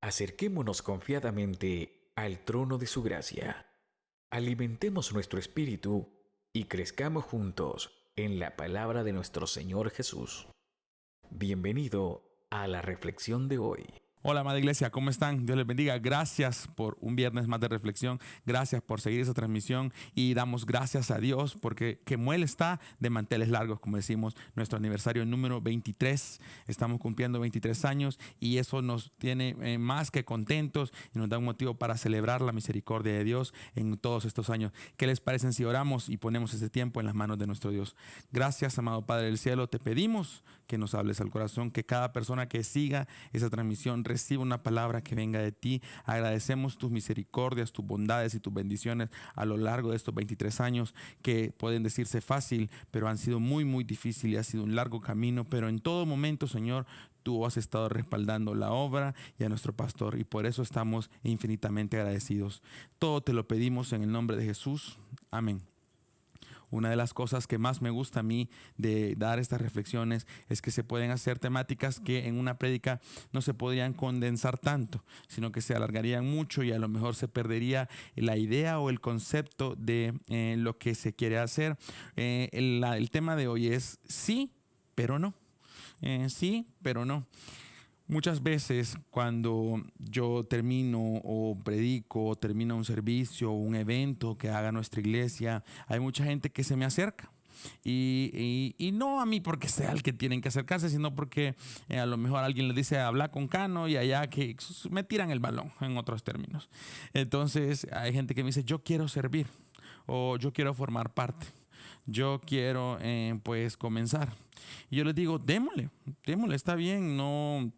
Acerquémonos confiadamente al trono de su gracia. Alimentemos nuestro espíritu y crezcamos juntos en la palabra de nuestro Señor Jesús. Bienvenido a la reflexión de hoy. Hola, amada iglesia, ¿cómo están? Dios les bendiga. Gracias por un viernes más de reflexión. Gracias por seguir esa transmisión y damos gracias a Dios porque Kemuel está de manteles largos, como decimos, nuestro aniversario número 23. Estamos cumpliendo 23 años y eso nos tiene más que contentos y nos da un motivo para celebrar la misericordia de Dios en todos estos años. ¿Qué les parece si oramos y ponemos ese tiempo en las manos de nuestro Dios? Gracias, amado Padre del Cielo. Te pedimos que nos hables al corazón, que cada persona que siga esa transmisión reciba una palabra que venga de ti. Agradecemos tus misericordias, tus bondades y tus bendiciones a lo largo de estos 23 años que pueden decirse fácil, pero han sido muy, muy difíciles y ha sido un largo camino. Pero en todo momento, Señor, tú has estado respaldando la obra y a nuestro pastor y por eso estamos infinitamente agradecidos. Todo te lo pedimos en el nombre de Jesús. Amén. Una de las cosas que más me gusta a mí de dar estas reflexiones es que se pueden hacer temáticas que en una prédica no se podrían condensar tanto, sino que se alargarían mucho y a lo mejor se perdería la idea o el concepto de lo que se quiere hacer. El tema de hoy es sí, pero no. Sí, pero no. Muchas veces cuando yo termino o predico o termino un servicio o un evento que haga nuestra iglesia, hay mucha gente que se me acerca. Y no a mí porque sea el que tienen que acercarse, sino porque a lo mejor alguien le dice habla con Cano y allá que me tiran el balón, en otros términos. Entonces hay gente que me dice yo quiero servir o yo quiero formar parte. Yo quiero pues comenzar. Y yo les digo, démosle, está bien, no.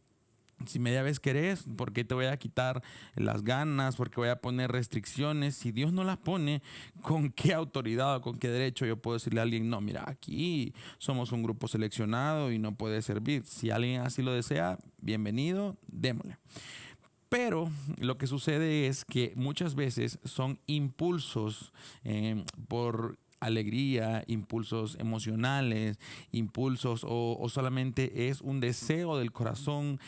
Si media vez querés, ¿por qué te voy a quitar las ganas? ¿Por qué voy a poner restricciones? Si Dios no las pone, ¿con qué autoridad o con qué derecho yo puedo decirle a alguien, no, mira, aquí somos un grupo seleccionado y no puede servir? Si alguien así lo desea, bienvenido, démosle. Pero lo que sucede es que muchas veces son impulsos por alegría, impulsos emocionales, impulsos o solamente es un deseo del corazón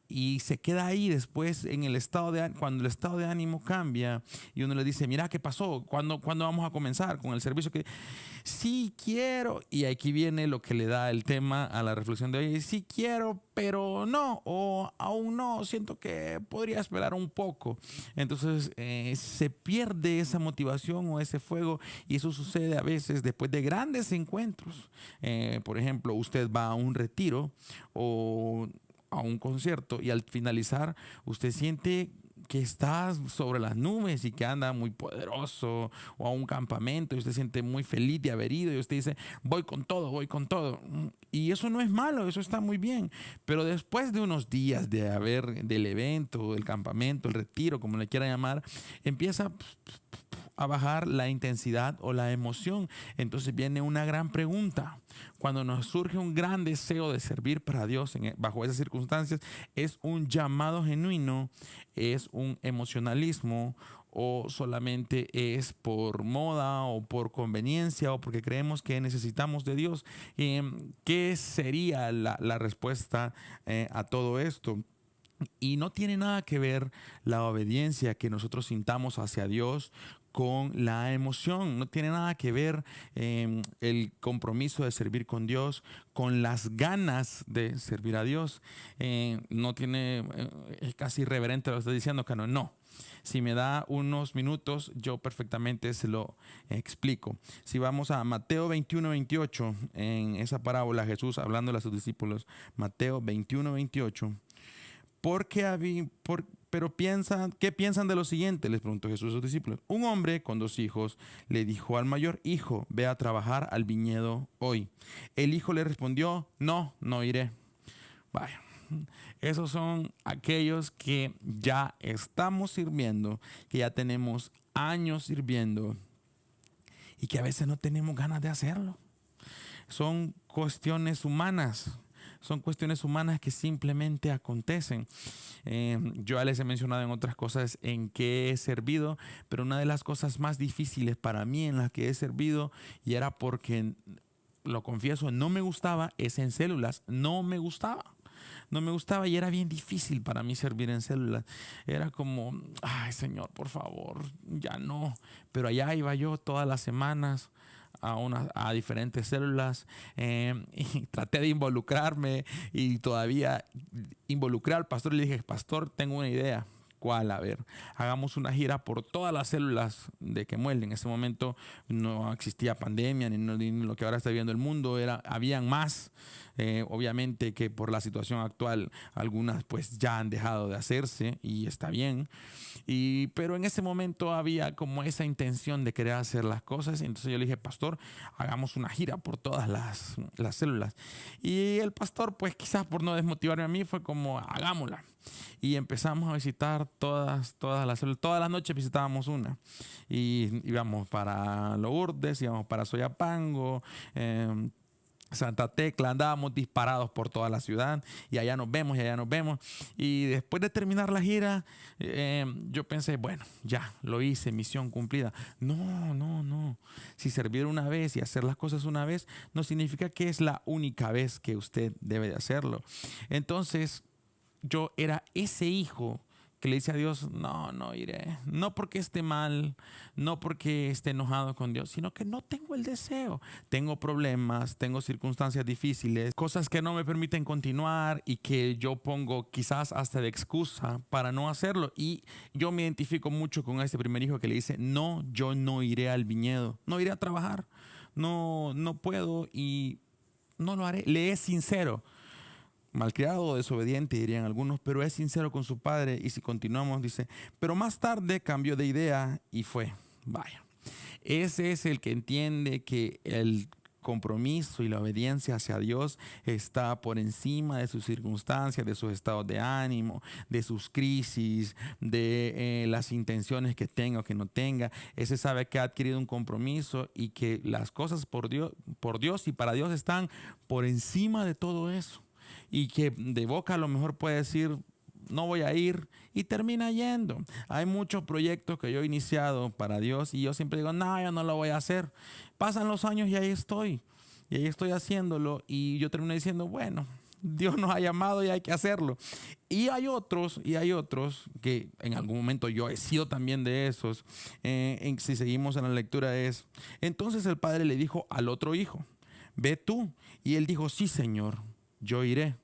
y se queda ahí después en el estado de cuando el estado de ánimo cambia y uno le dice, mira, ¿qué pasó? ¿Cuándo vamos a comenzar con el servicio? Que sí quiero, y aquí viene lo que le da el tema a la reflexión de hoy, sí quiero, pero no, o aún no, siento que podría esperar un poco. Entonces se pierde esa motivación o ese fuego y eso sucede a veces después de grandes encuentros. Por ejemplo, usted va a un retiro o a un concierto y al finalizar usted siente que está sobre las nubes y que anda muy poderoso, o a un campamento y usted se siente muy feliz de haber ido y usted dice voy con todo, voy con todo, y eso no es malo, eso está muy bien, pero después de unos días de haber del evento, del campamento, el retiro, como le quiera llamar, empieza a bajar la intensidad o la emoción. Entonces viene una gran pregunta. Cuando nos surge un gran deseo de servir para Dios bajo esas circunstancias, ¿es un llamado genuino? ¿Es un emocionalismo? ¿O solamente es por moda o por conveniencia o porque creemos que necesitamos de Dios? ¿Qué sería la respuesta a todo esto? Y no tiene nada que ver la obediencia que nosotros sintamos hacia Dios con la emoción. No tiene nada que ver el compromiso de servir con Dios con las ganas de servir a Dios. No tiene, es casi irreverente lo que estoy diciendo, que no. Si me da unos minutos, yo perfectamente se lo explico. Si vamos a Mateo 21:28, en esa parábola Jesús hablando a sus discípulos, Mateo 21:28. Pero ¿qué piensan de lo siguiente? Les preguntó Jesús a sus discípulos. Un hombre con 2 hijos le dijo al mayor: hijo, ve a trabajar al viñedo hoy. El hijo le respondió: no, no iré. Vaya, esos son aquellos que ya estamos sirviendo, que ya tenemos años sirviendo y que a veces no tenemos ganas de hacerlo. Son cuestiones humanas. Son cuestiones humanas que simplemente acontecen. Yo ya les he mencionado en otras cosas en que he servido, pero una de las cosas más difíciles para mí en las que he servido, y era porque, lo confieso, no me gustaba, es en células. No me gustaba. no me gustaba y era bien difícil para mí servir en células. Era como, ay Señor, por favor, ya no. Pero allá iba yo todas las semanas a diferentes células, y traté de involucrarme y todavía involucré al pastor y le dije, pastor, tengo una idea. ¿Cuál? A ver, hagamos una gira por todas las células de Kemuel. En ese momento no existía pandemia ni lo que ahora está viviendo el mundo. Habían más, obviamente que por la situación actual algunas pues ya han dejado de hacerse y está bien. Pero en ese momento había como esa intención de querer hacer las cosas. Entonces yo le dije, pastor, hagamos una gira por todas las células. Y el pastor, pues quizás por no desmotivarme a mí, fue como, hagámosla. Y empezamos a visitar todas las células. Todas las noches visitábamos una. Y íbamos para Lourdes, íbamos para Soyapango, Santa Tecla, andábamos disparados por toda la ciudad y allá nos vemos y allá nos vemos. Y después de terminar la gira, yo pensé, bueno, ya lo hice, misión cumplida. No. Si servir una vez y hacer las cosas una vez no significa que es la única vez que usted debe de hacerlo. Entonces, yo era ese hijo que le dice a Dios, no iré. No porque esté mal, no porque esté enojado con Dios, sino que no tengo el deseo. Tengo problemas, tengo circunstancias difíciles, cosas que no me permiten continuar y que yo pongo quizás hasta de excusa para no hacerlo. Y yo me identifico mucho con este primer hijo que le dice, no, yo no iré al viñedo, no iré a trabajar, no puedo y no lo haré. Le es sincero. Malcriado o desobediente, dirían algunos, pero es sincero con su padre. Y si continuamos, dice, pero más tarde cambió de idea y fue. Vaya, ese es el que entiende que el compromiso y la obediencia hacia Dios está por encima de sus circunstancias, de sus estados de ánimo, de sus crisis, de las intenciones que tenga o que no tenga. Ese sabe que ha adquirido un compromiso y que las cosas por Dios y para Dios están por encima de todo eso. Y que de boca a lo mejor puede decir, no voy a ir, y termina yendo. Hay muchos proyectos que yo he iniciado para Dios y yo siempre digo, no, yo no lo voy a hacer. Pasan los años y ahí estoy haciéndolo y yo termino diciendo, bueno, Dios nos ha llamado y hay que hacerlo. Y hay otros que en algún momento yo he sido también de esos. Si seguimos en la lectura entonces el padre le dijo al otro hijo, ve tú. Y él dijo, sí, Señor, yo iré.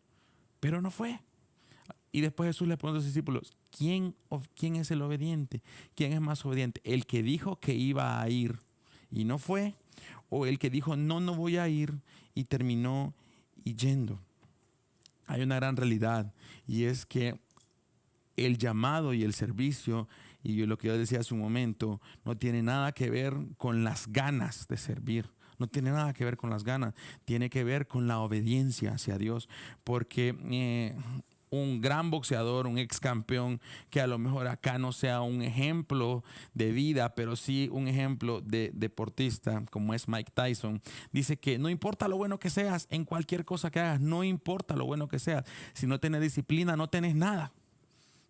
Pero no fue. Y después Jesús le preguntó a sus discípulos, ¿quién es el obediente? ¿Quién es más obediente? ¿El que dijo que iba a ir y no fue? ¿O el que dijo, no voy a ir y terminó yendo? Hay una gran realidad y es que el llamado y el servicio, y lo que yo decía hace un momento, no tiene nada que ver con las ganas de servir. No tiene nada que ver con las ganas, tiene que ver con la obediencia hacia Dios, porque un gran boxeador, un ex campeón, que a lo mejor acá no sea un ejemplo de vida, pero sí un ejemplo de deportista, como es Mike Tyson, dice que no importa lo bueno que seas, en cualquier cosa que hagas, no importa lo bueno que seas, si no tienes disciplina, no tienes nada.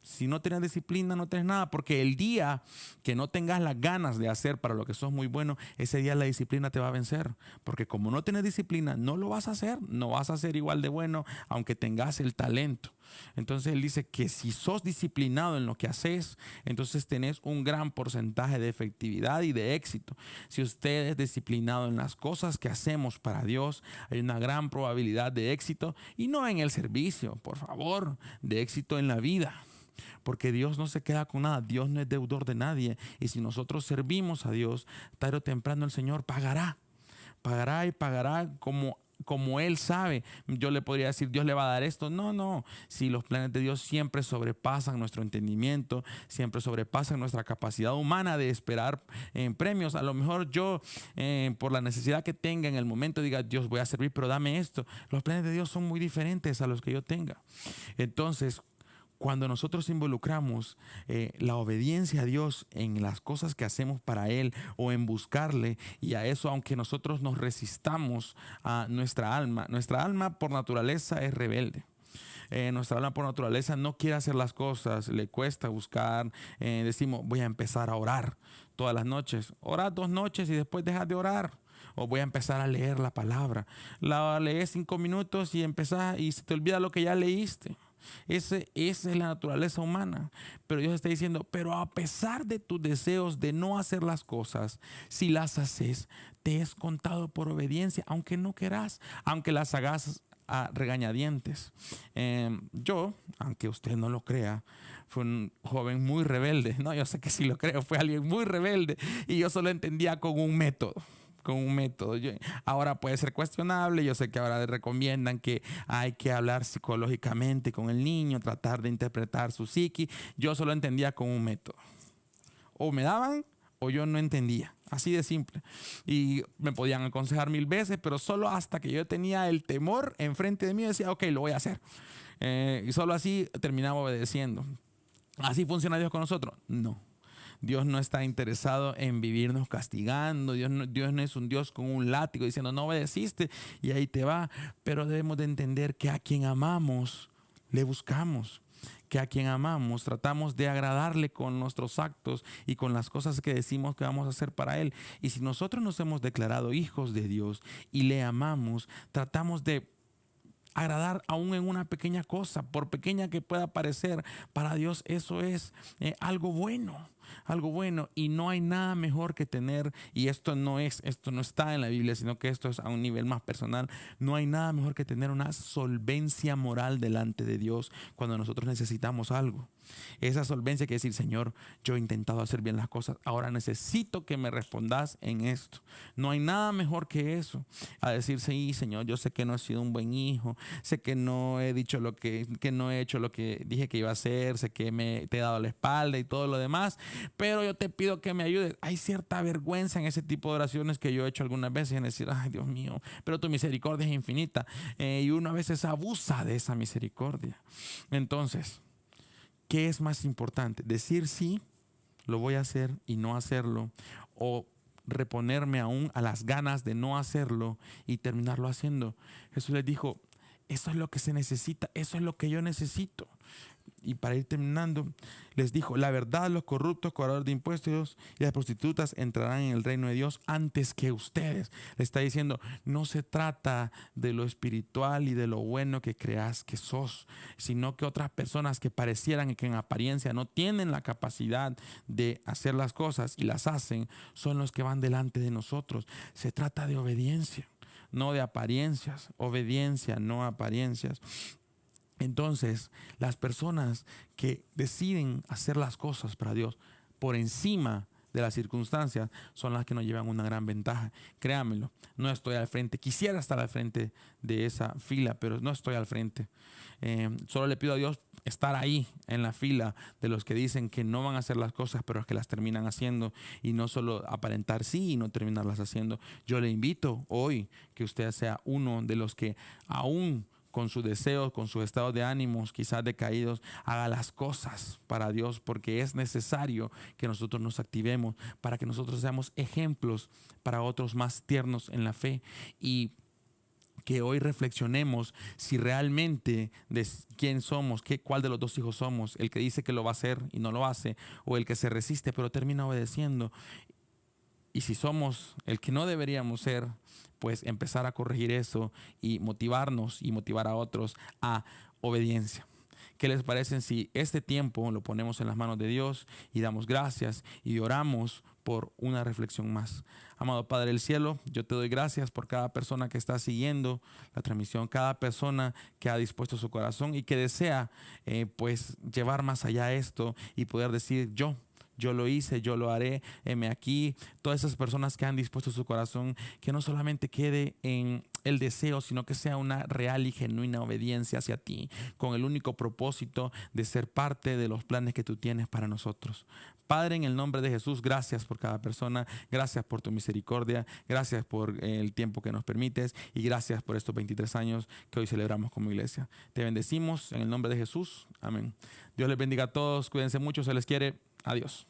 Si no tienes disciplina, no tienes nada, porque el día que no tengas las ganas de hacer para lo que sos muy bueno, ese día la disciplina te va a vencer, porque como no tienes disciplina, no lo vas a hacer, no vas a ser igual de bueno, aunque tengas el talento. Entonces él dice que si sos disciplinado en lo que haces, entonces tenés un gran porcentaje de efectividad y de éxito. Si usted es disciplinado en las cosas que hacemos para Dios, hay una gran probabilidad de éxito, y no en el servicio, por favor, de éxito en la vida. Porque Dios no se queda con nada, Dios no es deudor de nadie. Y si nosotros servimos a Dios, tarde o temprano el Señor pagará y pagará como Él sabe. Yo le podría decir, Dios le va a dar esto. No. Si los planes de Dios siempre sobrepasan nuestro entendimiento, siempre sobrepasan nuestra capacidad humana de esperar premios. A lo mejor yo, por la necesidad que tenga en el momento, diga, Dios, voy a servir, pero dame esto. Los planes de Dios son muy diferentes a los que yo tenga. Entonces, cuando nosotros involucramos la obediencia a Dios en las cosas que hacemos para Él o en buscarle, y a eso, aunque nosotros nos resistamos a nuestra alma por naturaleza es rebelde. Nuestra alma por naturaleza no quiere hacer las cosas, le cuesta buscar. Decimos, voy a empezar a orar todas las noches. Orad 2 noches y después dejas de orar. o voy a empezar a leer la palabra. La lees 5 minutos y empezás y se te olvida lo que ya leíste. Esa es la naturaleza humana. Pero Dios está diciendo, pero a pesar de tus deseos de no hacer las cosas, si las haces, te es contado por obediencia, aunque no querás, aunque las hagas a regañadientes. Yo, aunque usted no lo crea, fui un joven muy rebelde. No, yo sé que sí lo creo, fue alguien muy rebelde y yo solo entendía con un método. Ahora puede ser cuestionable. Yo sé que ahora recomiendan que hay que hablar psicológicamente con el niño, tratar de interpretar su psiqui. Yo solo entendía con un método. O me daban o yo no entendía. Así de simple. Y me podían aconsejar 1000 veces, pero solo hasta que yo tenía el temor enfrente de mí decía, ok, lo voy a hacer. Y solo así terminaba obedeciendo. ¿Así funciona Dios con nosotros? No. Dios no está interesado en vivirnos castigando. Dios no es un Dios con un látigo diciendo no obedeciste y ahí te va. Pero debemos de entender que a quien amamos le buscamos, que a quien amamos tratamos de agradarle con nuestros actos y con las cosas que decimos que vamos a hacer para Él. Y si nosotros nos hemos declarado hijos de Dios y le amamos, tratamos de agradar aún en una pequeña cosa, por pequeña que pueda parecer. Para Dios eso es algo bueno. Algo bueno, y no hay nada mejor que tener, y esto no está en la Biblia, sino que esto es a un nivel más personal. No hay nada mejor que tener una solvencia moral delante de Dios cuando nosotros necesitamos algo. Esa solvencia quiere decir, Señor, yo he intentado hacer bien las cosas, ahora necesito que me respondas en esto. No hay nada mejor que eso, a decir, sí, Señor, yo sé que no he sido un buen hijo, sé que no he dicho que no he hecho lo que dije que iba a hacer, sé que te he dado la espalda y todo lo demás, pero yo te pido que me ayudes. Hay cierta vergüenza en ese tipo de oraciones que yo he hecho algunas veces, en decir, ay, Dios mío, pero tu misericordia es infinita, y uno a veces abusa de esa misericordia. Entonces, ¿qué es más importante? Decir sí, lo voy a hacer y no hacerlo, o reponerme aún a las ganas de no hacerlo y terminarlo haciendo. Jesús les dijo, eso es lo que se necesita, eso es lo que yo necesito. Y para ir terminando, les dijo, la verdad, los corruptos, cobradores de impuestos y las prostitutas entrarán en el reino de Dios antes que ustedes. Le está diciendo, no se trata de lo espiritual y de lo bueno que creas que sos, sino que otras personas que parecieran que en apariencia no tienen la capacidad de hacer las cosas y las hacen, son los que van delante de nosotros. Se trata de obediencia, no de apariencias. Obediencia, no apariencias. Entonces, las personas que deciden hacer las cosas para Dios por encima de las circunstancias son las que nos llevan una gran ventaja. Créanmelo, no estoy al frente. Quisiera estar al frente de esa fila, pero no estoy al frente. Solo le pido a Dios estar ahí en la fila de los que dicen que no van a hacer las cosas, pero que las terminan haciendo, y no solo aparentar sí y no terminarlas haciendo. Yo le invito hoy que usted sea uno de los que aún con sus deseos, con sus estados de ánimos quizás decaídos, haga las cosas para Dios, porque es necesario que nosotros nos activemos para que nosotros seamos ejemplos para otros más tiernos en la fe, y que hoy reflexionemos si realmente de quién somos, cuál de los dos hijos somos, el que dice que lo va a hacer y no lo hace, o el que se resiste pero termina obedeciendo. Y si somos el que no deberíamos ser, pues empezar a corregir eso y motivarnos y motivar a otros a obediencia. ¿Qué les parece si este tiempo lo ponemos en las manos de Dios y damos gracias y oramos por una reflexión más? Amado Padre del cielo, yo te doy gracias por cada persona que está siguiendo la transmisión, cada persona que ha dispuesto su corazón y que desea pues llevar más allá esto y poder decir yo lo hice, yo lo haré, heme aquí. Todas esas personas que han dispuesto su corazón, que no solamente quede en el deseo, sino que sea una real y genuina obediencia hacia ti, con el único propósito de ser parte de los planes que tú tienes para nosotros. Padre, en el nombre de Jesús, gracias por cada persona, gracias por tu misericordia, gracias por el tiempo que nos permites y gracias por estos 23 años que hoy celebramos como iglesia. Te bendecimos en el nombre de Jesús. Amén. Dios les bendiga a todos, cuídense mucho, se les quiere. Adiós.